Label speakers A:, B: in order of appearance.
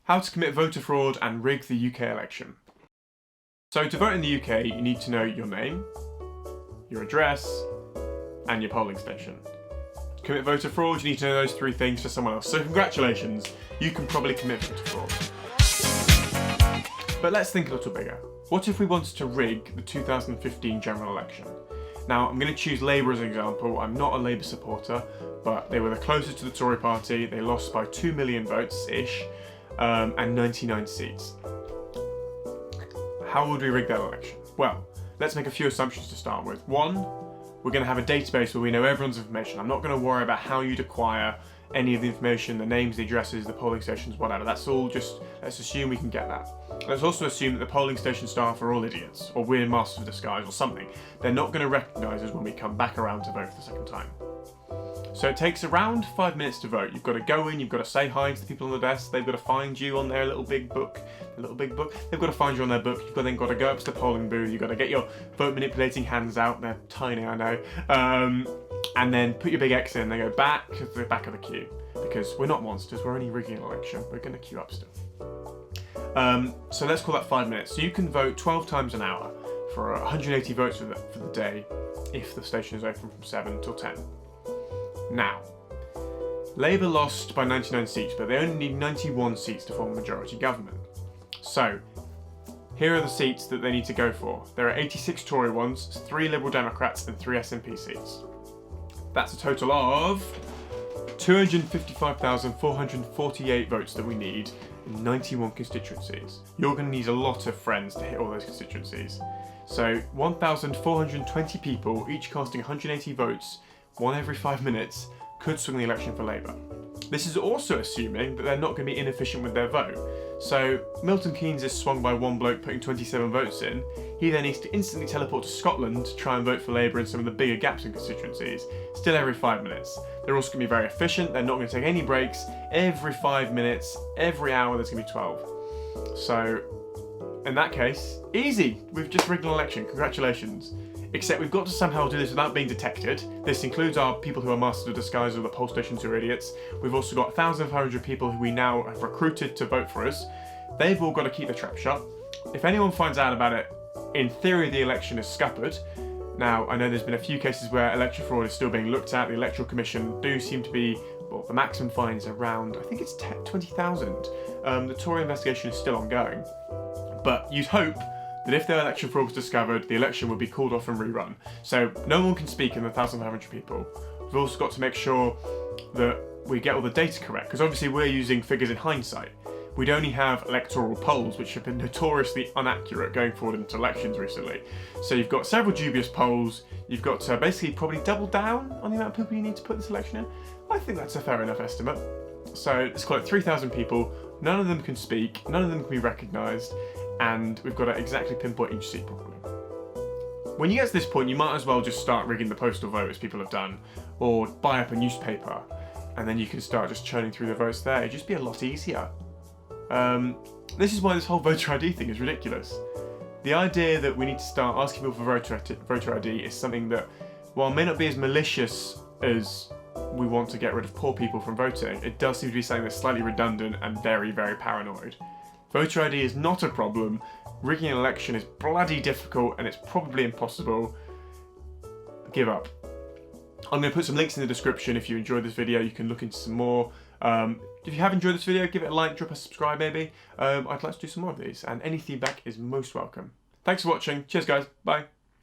A: How to commit voter fraud and rig the UK election. So to vote in the UK, you need to know your name, your address, and your polling station. To commit voter fraud, you need to know those three things for someone else. So congratulations, you can probably commit voter fraud. But let's think a little bigger. What if we wanted to rig the 2015 general election? Now, I'm going to choose Labour as an example. I'm not a Labour supporter, but they were the closest to the Tory party. They lost by 2 million votes-ish, and 99 seats. How would we rig that election? Well, let's make a few assumptions to start with. One, we're going to have a database where we know everyone's information. I'm not going to worry about how you'd acquire any of the information, the names, the addresses, the polling stations, whatever. That's all just, let's assume we can get that. Let's also assume that the polling station staff are all idiots, or we're masters of disguise or something. They're not going to recognise us when we come back around to vote for the second time. So it takes around 5 minutes to vote. You've got to go in, you've got to say hi to the people on the desk, they've got to find you on their little big book, they've got to find you on their book, you've then got to go up to the polling booth, you've got to get your vote manipulating hands out, they're tiny I know, and then put your big X in, they go back to the back of the queue, because we're not monsters, we're only rigging an election, we're going to queue up still. So let's call that 5 minutes. So you can vote 12 times an hour for 180 votes for the day, if the station is open from 7 till 10. Now, Labour lost by 99 seats, but they only need 91 seats to form a majority government. So, here are the seats that they need to go for. There are 86 Tory ones, 3 Liberal Democrats and 3 SNP seats. That's a total of 255,448 votes that we need in 91 constituencies. You're going to need a lot of friends to hit all those constituencies. So 1,420 people, each casting 180 votes, one every 5 minutes, could swing the election for Labour. This is also assuming that they're not going to be inefficient with their vote. So Milton Keynes is swung by one bloke putting 27 votes in. He then needs to instantly teleport to Scotland to try and vote for Labour in some of the bigger gaps in constituencies, still every 5 minutes. They're also going to be very efficient, they're not going to take any breaks. Every 5 minutes, every hour there's going to be 12. So in that case, easy, we've just rigged an election, congratulations. Except we've got to somehow do this without being detected. This includes our people who are masters of disguise or the poll stations who are idiots. We've also got 1,500 people who we now have recruited to vote for us. They've all got to keep their trap shut. If anyone finds out about it, in theory the election is scuppered. Now, I know there's been a few cases where election fraud is still being looked at. The Electoral Commission do seem to be, well, the maximum fine is around, I think it's 20,000. The Tory investigation is still ongoing. But you'd hope that if their election fraud was discovered, the election would be called off and rerun. So no one can speak in the 1,500 people. We've also got to make sure that we get all the data correct, because obviously we're using figures in hindsight. We'd only have electoral polls, which have been notoriously inaccurate going forward into elections recently. So you've got several dubious polls, you've got to basically probably double down on the amount of people you need to put this election in. I think that's a fair enough estimate. So let's call it 3,000 people, none of them can speak, none of them can be recognised, and we've got to exactly pinpoint each seat properly. When you get to this point, you might as well just start rigging the postal vote as people have done, or buy up a newspaper, and then you can start just churning through the votes there. It'd just be a lot easier. This is why this whole voter ID thing is ridiculous. The idea that we need to start asking people for voter ID is something that, while may not be as malicious as we want to get rid of poor people from voting, it does seem to be something that's slightly redundant and very, very paranoid. Voter ID is not a problem, rigging an election is bloody difficult and it's probably impossible. Give up. I'm going to put some links in the description. If you enjoyed this video, you can look into some more. If you have enjoyed this video, give it a like, drop a subscribe maybe. I'd like to do some more of these, and any feedback is most welcome. Thanks for watching. Cheers guys. Bye.